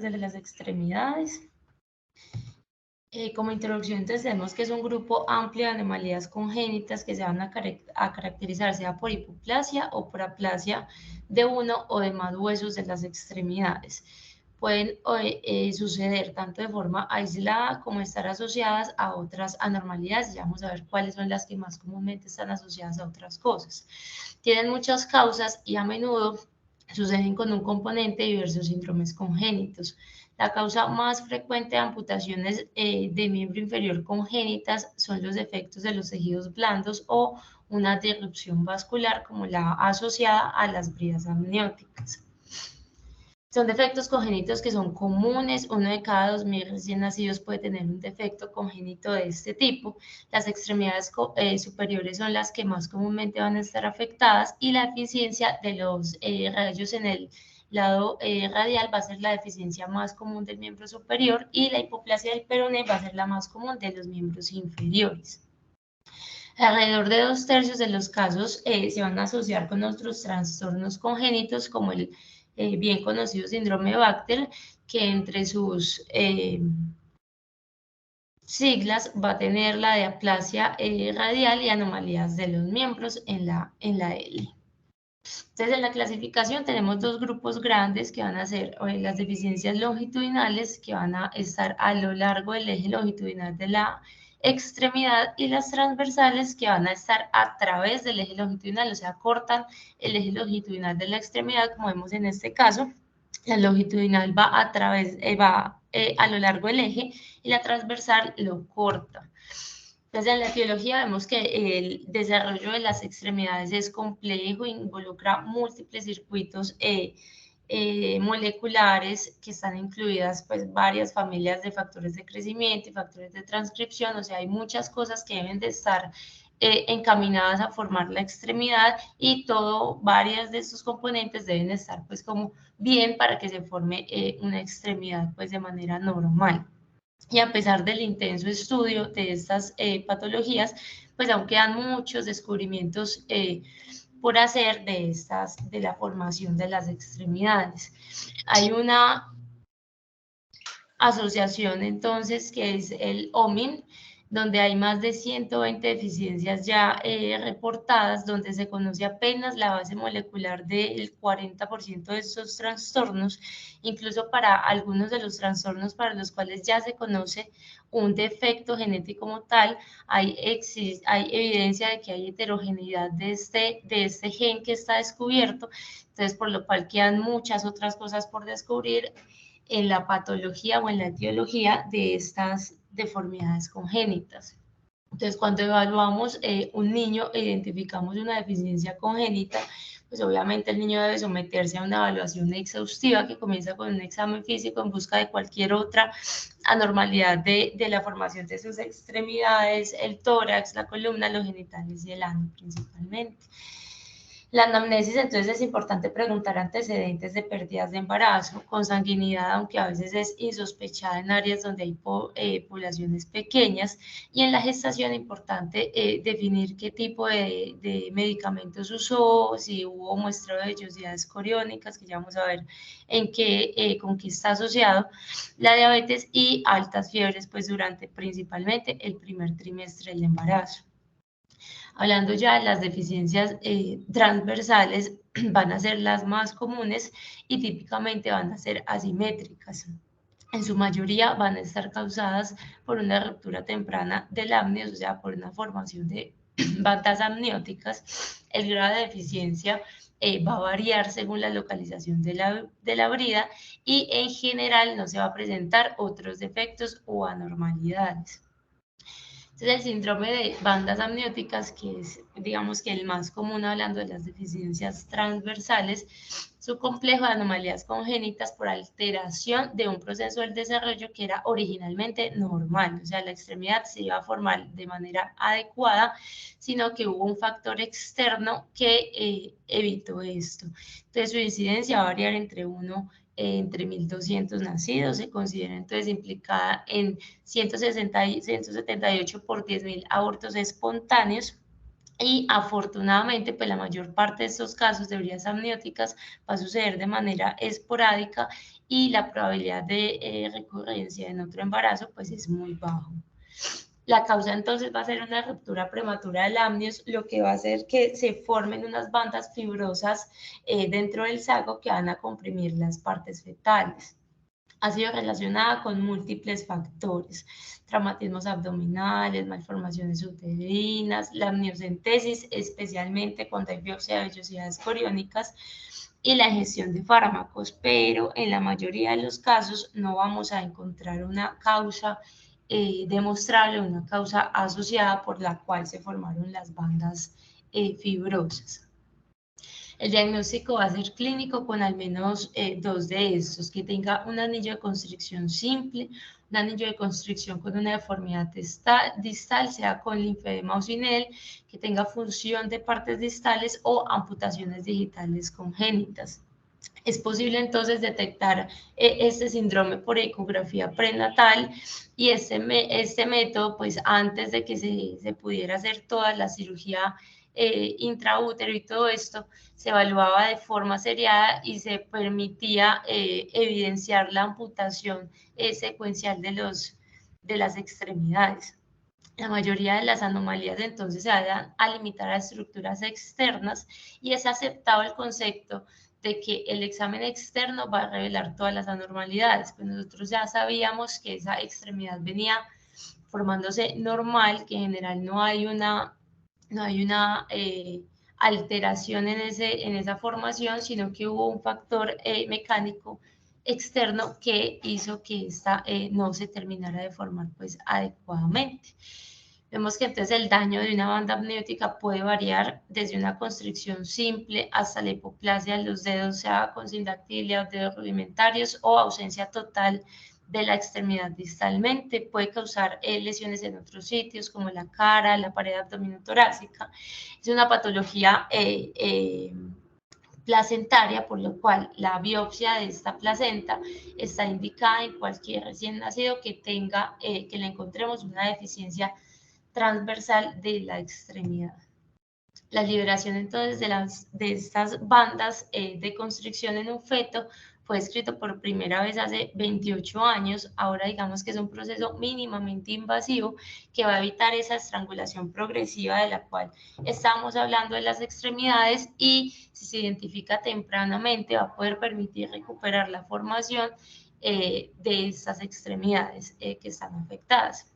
de las extremidades. Como introducción, entonces tenemos que es un grupo amplio de anomalías congénitas que se van a caracterizar sea por hipoplasia o por aplasia de uno o de más huesos de las extremidades. Pueden suceder tanto de forma aislada como estar asociadas a otras anormalidades. Ya vamos a ver cuáles son las que más comúnmente están asociadas a otras cosas. Tienen muchas causas y a menudo suceden con un componente de diversos síndromes congénitos. La causa más frecuente de amputaciones de miembro inferior congénitas son los defectos de los tejidos blandos o una disrupción vascular como la asociada a las bridas amnióticas. Son defectos congénitos que son comunes, 1 de cada 2.000 recién nacidos puede tener un defecto congénito de este tipo. Las extremidades superiores son las que más comúnmente van a estar afectadas y la deficiencia de los rayos en el lado radial va a ser la deficiencia más común del miembro superior y la hipoplasia del peroné va a ser la más común de los miembros inferiores. Alrededor de 2/3 de los casos se van a asociar con otros trastornos congénitos como el bien conocido síndrome de Bachtel, que entre sus siglas va a tener la diaplasia radial y anomalías de los miembros en la L. Entonces, en la clasificación tenemos dos grupos grandes que van a ser las deficiencias longitudinales, que van a estar a lo largo del eje longitudinal de la extremidad, y las transversales, que van a estar a través del eje longitudinal, o sea, cortan el eje longitudinal de la extremidad, como vemos en este caso. La longitudinal va a lo largo del eje y la transversal lo corta. Entonces, en la etiología vemos que el desarrollo de las extremidades es complejo, involucra múltiples circuitos moleculares que están incluidas pues varias familias de factores de crecimiento y factores de transcripción, o sea, hay muchas cosas que deben de estar encaminadas a formar la extremidad y varias de estos componentes deben estar pues como bien para que se forme una extremidad pues de manera normal. Y a pesar del intenso estudio de estas patologías, pues aún quedan muchos descubrimientos por hacer de la formación de las extremidades. Hay una asociación entonces que es el OMIN, donde hay más de 120 deficiencias ya reportadas, donde se conoce apenas la base molecular del 40% de estos trastornos, incluso para algunos de los trastornos para los cuales ya se conoce un defecto genético como tal, hay evidencia de que hay heterogeneidad de este gen que está descubierto, entonces por lo cual quedan muchas otras cosas por descubrir en la patología o en la etiología de estas deformidades congénitas. Entonces, cuando evaluamos un niño e identificamos una deficiencia congénita, pues obviamente el niño debe someterse a una evaluación exhaustiva que comienza con un examen físico en busca de cualquier otra anormalidad de la formación de sus extremidades, el tórax, la columna, los genitales y el ano principalmente. La anamnesis, entonces, es importante preguntar antecedentes de pérdidas de embarazo, consanguinidad, aunque a veces es insospechada en áreas donde hay poblaciones pequeñas, y en la gestación importante definir qué tipo de medicamentos usó, si hubo muestreo de vellosidades coriónicas, que ya vamos a ver con qué está asociado, la diabetes y altas fiebres, pues durante principalmente el primer trimestre del embarazo. Hablando ya de las deficiencias transversales, van a ser las más comunes y típicamente van a ser asimétricas. En su mayoría van a estar causadas por una ruptura temprana del amnios, o sea, por una formación de bandas amnióticas. El grado de deficiencia va a variar según la localización de la brida y en general no se va a presentar otros defectos o anormalidades. Entonces, el síndrome de bandas amnióticas, que es, digamos que el más común hablando de las deficiencias transversales, es un complejo de anomalías congénitas por alteración de un proceso del desarrollo que era originalmente normal, o sea, la extremidad se iba a formar de manera adecuada, sino que hubo un factor externo que evitó esto. Entonces, su incidencia va a variar entre 1/1200 nacidos, se considera entonces implicada en 178 por 10.000 abortos espontáneos y afortunadamente pues la mayor parte de estos casos de bridas amnióticas va a suceder de manera esporádica y la probabilidad de recurrencia en otro embarazo pues es muy bajo. La causa entonces va a ser una ruptura prematura del amnios, lo que va a hacer que se formen unas bandas fibrosas dentro del saco que van a comprimir las partes fetales. Ha sido relacionada con múltiples factores, traumatismos abdominales, malformaciones uterinas, la amniocentesis, especialmente cuando hay biopsia de vellosidades coriónicas, y la ingestión de fármacos, pero en la mayoría de los casos no vamos a encontrar una causa demostrable, una causa asociada por la cual se formaron las bandas fibrosas. El diagnóstico va a ser clínico con al menos dos de estos, que tenga un anillo de constricción simple, un anillo de constricción con una deformidad distal, sea con linfedema o sin él, que tenga función de partes distales o amputaciones digitales congénitas. Es posible entonces detectar este síndrome por ecografía prenatal y este método, pues antes de que se pudiera hacer toda la cirugía intraútero y todo esto, se evaluaba de forma seriada y se permitía evidenciar la amputación secuencial de las extremidades. La mayoría de las anomalías entonces se van a limitar a estructuras externas y es aceptado el concepto de que el examen externo va a revelar todas las anormalidades. Pues nosotros ya sabíamos que esa extremidad venía formándose normal, que en general no hay una alteración en esa formación, sino que hubo un factor mecánico externo que hizo que esta no se terminara de formar pues adecuadamente. Vemos que entonces el daño de una banda amniótica puede variar desde una constricción simple hasta la hipoplasia de los dedos, sea con sindactilia o dedos rudimentarios o ausencia total de la extremidad distalmente. Puede causar lesiones en otros sitios como la cara, la pared abdominotorácica. Es una patología placentaria, por lo cual la biopsia de esta placenta está indicada en cualquier recién nacido que tenga, que le encontremos una deficiencia transversal de la extremidad. La liberación entonces de estas bandas de constricción en un feto fue escrito por primera vez hace 28 años. Ahora digamos que es un proceso mínimamente invasivo que va a evitar esa estrangulación progresiva de la cual estábamos hablando de las extremidades, y si se identifica tempranamente va a poder permitir recuperar la formación de estas extremidades que están afectadas.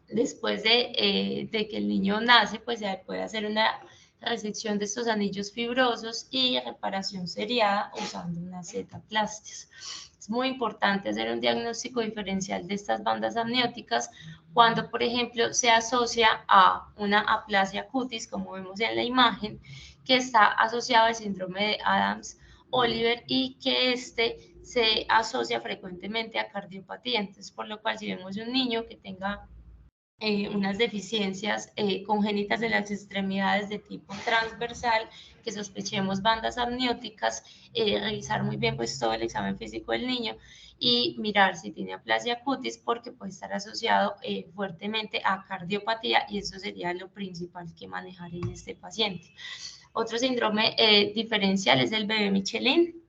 Después de que el niño nace, pues se puede hacer una resección de estos anillos fibrosos y reparación seriada usando unas Z-plastias. Es muy importante hacer un diagnóstico diferencial de estas bandas amnióticas cuando, por ejemplo, se asocia a una aplasia cutis, como vemos en la imagen, que está asociado al síndrome de Adams-Oliver y que se asocia frecuentemente a cardiopatía. Entonces, por lo cual, si vemos un niño que tenga unas deficiencias congénitas de las extremidades de tipo transversal, que sospechemos bandas amnióticas, revisar muy bien pues todo el examen físico del niño y mirar si tiene aplasia cutis, porque puede estar asociado fuertemente a cardiopatía y eso sería lo principal que manejar en este paciente. Otro síndrome diferencial es el bebé Michelin,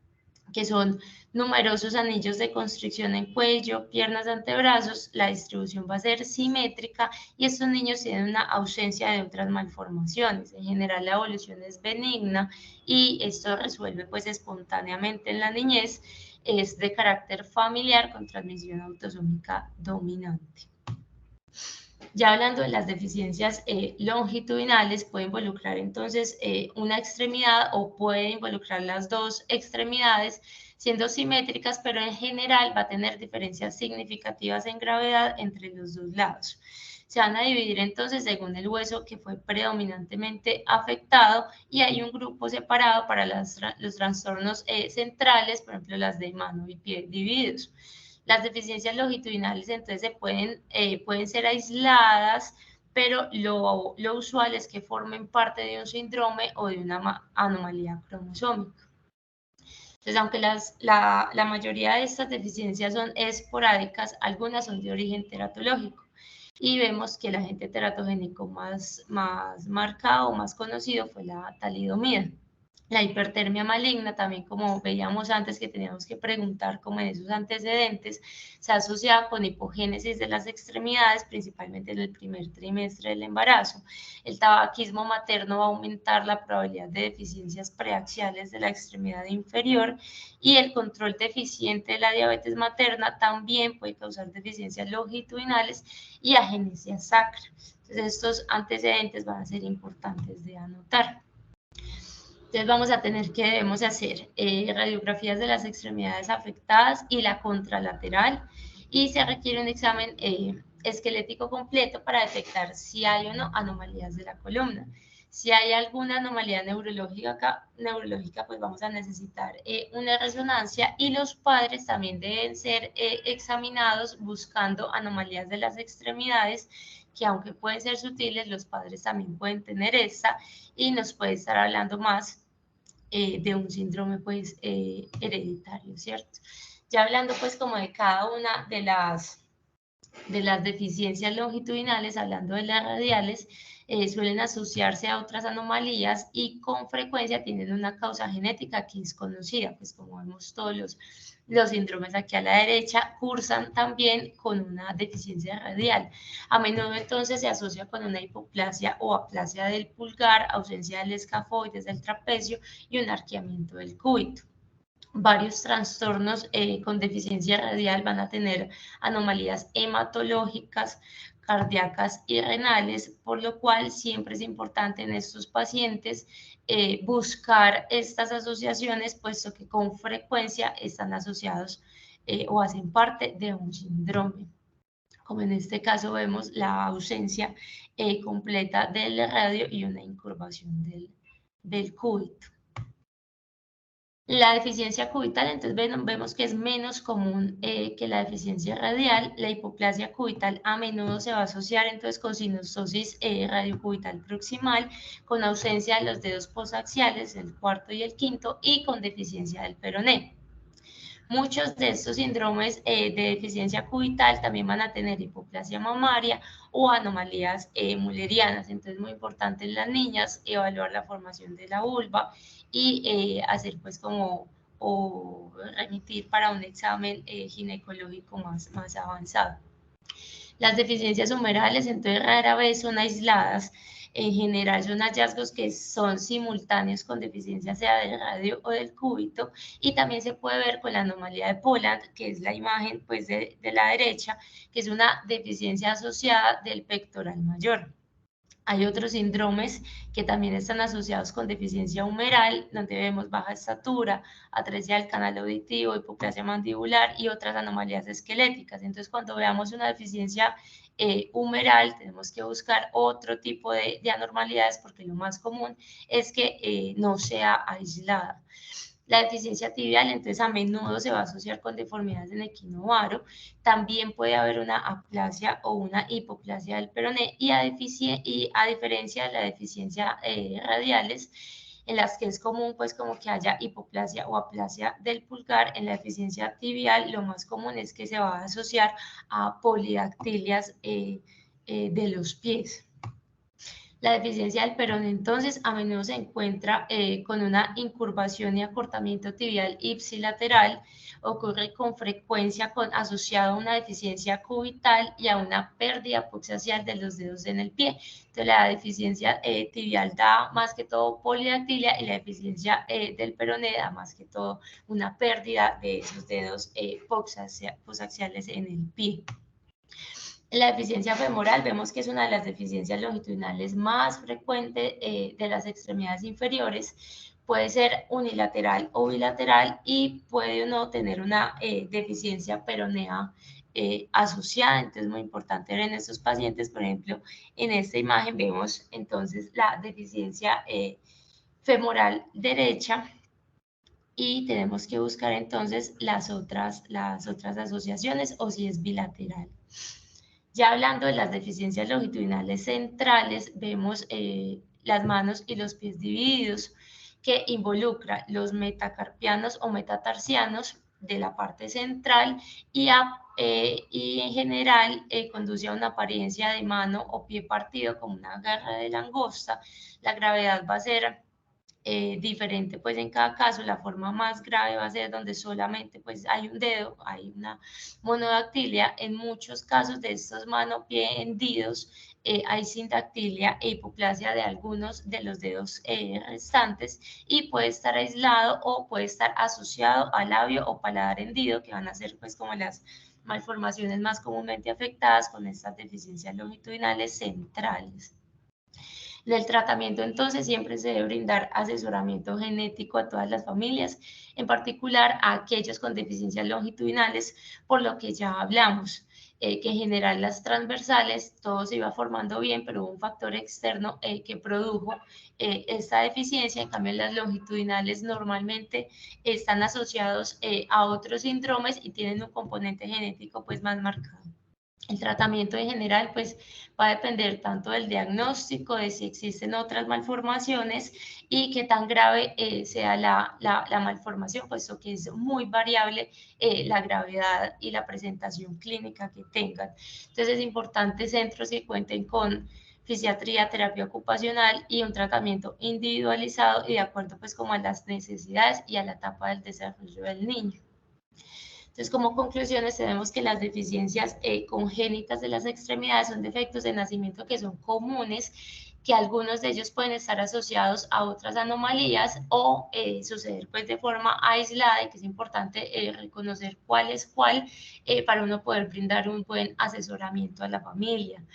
que son numerosos anillos de constricción en cuello, piernas, antebrazos. La distribución va a ser simétrica y estos niños tienen una ausencia de otras malformaciones. En general la evolución es benigna y esto resuelve pues espontáneamente en la niñez. Es de carácter familiar con transmisión autosómica dominante. Ya hablando de las deficiencias longitudinales, puede involucrar entonces una extremidad o puede involucrar las dos extremidades, siendo simétricas, pero en general va a tener diferencias significativas en gravedad entre los dos lados. Se van a dividir entonces según el hueso que fue predominantemente afectado y hay un grupo separado para los trastornos centrales, por ejemplo las de mano y pie divididos. Las deficiencias longitudinales entonces pueden ser aisladas, pero lo usual es que formen parte de un síndrome o de una anomalía cromosómica. Entonces, aunque la mayoría de estas deficiencias son esporádicas, algunas son de origen teratológico. Y vemos que el agente teratogénico más marcado o más conocido fue la talidomida. La hipertermia maligna, también como veíamos antes que teníamos que preguntar como en esos antecedentes, se asocia con hipogénesis de las extremidades, principalmente en el primer trimestre del embarazo. El tabaquismo materno va a aumentar la probabilidad de deficiencias preaxiales de la extremidad inferior, y el control deficiente de la diabetes materna también puede causar deficiencias longitudinales y agenesia sacra. Entonces, estos antecedentes van a ser importantes de anotar. Entonces vamos a tener que debemos hacer radiografías de las extremidades afectadas y la contralateral, y se requiere un examen esquelético completo para detectar si hay o no anomalías de la columna. Si hay alguna anomalía neurológica, pues vamos a necesitar una resonancia, y los padres también deben ser examinados buscando anomalías de las extremidades, que aunque pueden ser sutiles, los padres también pueden tener esta y nos puede estar hablando más de un síndrome pues hereditario, ¿cierto? Ya hablando pues como de cada una de las deficiencias longitudinales, hablando de las radiales, suelen asociarse a otras anomalías y con frecuencia tienen una causa genética que es conocida, pues como vemos todos los síndromes aquí a la derecha cursan también con una deficiencia radial. A menudo entonces se asocia con una hipoplasia o aplasia del pulgar, ausencia del escafoides del trapecio y un arqueamiento del cúbito. Varios trastornos con deficiencia radial van a tener anomalías hematológicas, cardíacas y renales, por lo cual siempre es importante en estos pacientes buscar estas asociaciones, puesto que con frecuencia están asociados o hacen parte de un síndrome. Como en este caso vemos la ausencia completa del radio y una incurvación del cúbito. La deficiencia cubital, entonces vemos que es menos común que la deficiencia radial. La hipoplasia cubital a menudo se va a asociar entonces con sinusosis radiocubital proximal, con ausencia de los dedos posaxiales, el cuarto y el quinto, y con deficiencia del peroné. Muchos de estos síndromes de deficiencia cubital también van a tener hipoplasia mamaria o anomalías mullerianas. Entonces, muy importante en las niñas evaluar la formación de la vulva y hacer pues como o remitir para un examen ginecológico más avanzado. Las deficiencias humerales, entonces, rara vez son aisladas. En general son hallazgos que son simultáneos con deficiencia sea del radio o del cúbito, y también se puede ver con la anomalía de Poland, que es la imagen pues de la derecha, que es una deficiencia asociada del pectoral mayor. Hay otros síndromes que también están asociados con deficiencia humeral, donde vemos baja estatura, atresia del canal auditivo, hipoplasia mandibular y otras anomalías esqueléticas. Entonces, cuando veamos una deficiencia humeral, tenemos que buscar otro tipo de anormalidades, porque lo más común es que no sea aislada. La deficiencia tibial, entonces, a menudo se va a asociar con deformidades en equinovaro. También puede haber una aplasia o una hipoplasia del peroné, y a diferencia de la deficiencia radiales, en las que es común pues como que haya hipoplasia o aplasia del pulgar, en la deficiencia tibial lo más común es que se va a asociar a polidactilias de los pies. La deficiencia del peroné, entonces, a menudo se encuentra con una incurvación y acortamiento tibial ipsilateral. Ocurre con frecuencia asociado a una deficiencia cubital y a una pérdida poxiaxial de los dedos en el pie. Entonces, la deficiencia tibial da más que todo polidactilia, y la deficiencia del peroné da más que todo una pérdida de esos dedos posaxiales en el pie. La deficiencia femoral vemos que es una de las deficiencias longitudinales más frecuentes de las extremidades inferiores. Puede ser unilateral o bilateral, y puede o no tener una deficiencia peronea asociada. Entonces, es muy importante ver en estos pacientes, por ejemplo, en esta imagen vemos entonces la deficiencia femoral derecha, y tenemos que buscar entonces las otras asociaciones o si es bilateral. Ya hablando de las deficiencias longitudinales centrales, vemos las manos y los pies divididos, que involucra los metacarpianos o metatarsianos de la parte central, y en general conduce a una apariencia de mano o pie partido como una garra de langosta. La gravedad va a ser diferente pues en cada caso. La forma más grave va a ser donde solamente pues hay un dedo, hay una monodactilia. En muchos casos de estos mano-pie hendidos hay sindactilia e hipoplasia de algunos de los dedos restantes, y puede estar aislado o puede estar asociado al labio o paladar hendido, que van a ser pues como las malformaciones más comúnmente afectadas con estas deficiencias longitudinales centrales. Del tratamiento, entonces, siempre se debe brindar asesoramiento genético a todas las familias, en particular a aquellos con deficiencias longitudinales, por lo que ya hablamos, que en general las transversales todo se iba formando bien, pero hubo un factor externo que produjo esta deficiencia. En cambio, las longitudinales normalmente están asociados a otros síndromes y tienen un componente genético pues más marcado. El tratamiento en general pues va a depender tanto del diagnóstico, de si existen otras malformaciones y qué tan grave sea la malformación, puesto que es muy variable la gravedad y la presentación clínica que tengan. Entonces es importante centros que cuenten con fisiatría, terapia ocupacional y un tratamiento individualizado y de acuerdo pues como a las necesidades y a la etapa del desarrollo del niño. Entonces, como conclusiones, tenemos que las deficiencias congénitas de las extremidades son defectos de nacimiento que son comunes, que algunos de ellos pueden estar asociados a otras anomalías o suceder pues de forma aislada, y que es importante reconocer cuál es cuál para uno poder brindar un buen asesoramiento a la familia.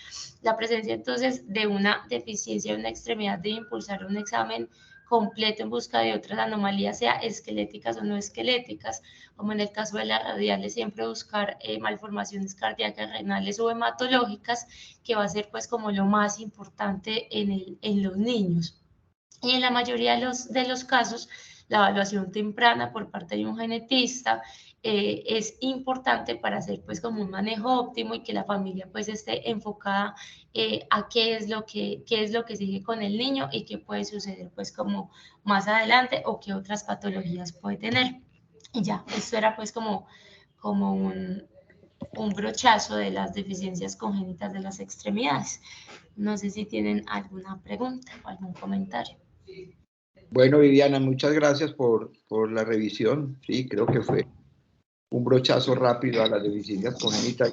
La presencia entonces de una deficiencia de una extremidad debe impulsar un examen completo en busca de otras anomalías, sea esqueléticas o no esqueléticas, como en el caso de las radiales, siempre buscar malformaciones cardíacas, renales o hematológicas, que va a ser pues como lo más importante en los niños. Y en la mayoría de los casos, la evaluación temprana por parte de un genetista es importante para hacer pues como un manejo óptimo y que la familia pues esté enfocada a qué es lo que sigue con el niño y qué puede suceder pues como más adelante o qué otras patologías puede tener. Y ya, esto era pues como un brochazo de las deficiencias congénitas de las extremidades. No sé si tienen alguna pregunta o algún comentario. Bueno, Viviana, muchas gracias por la revisión. Sí, creo que fue un brochazo rápido a las deficiencias congénitas.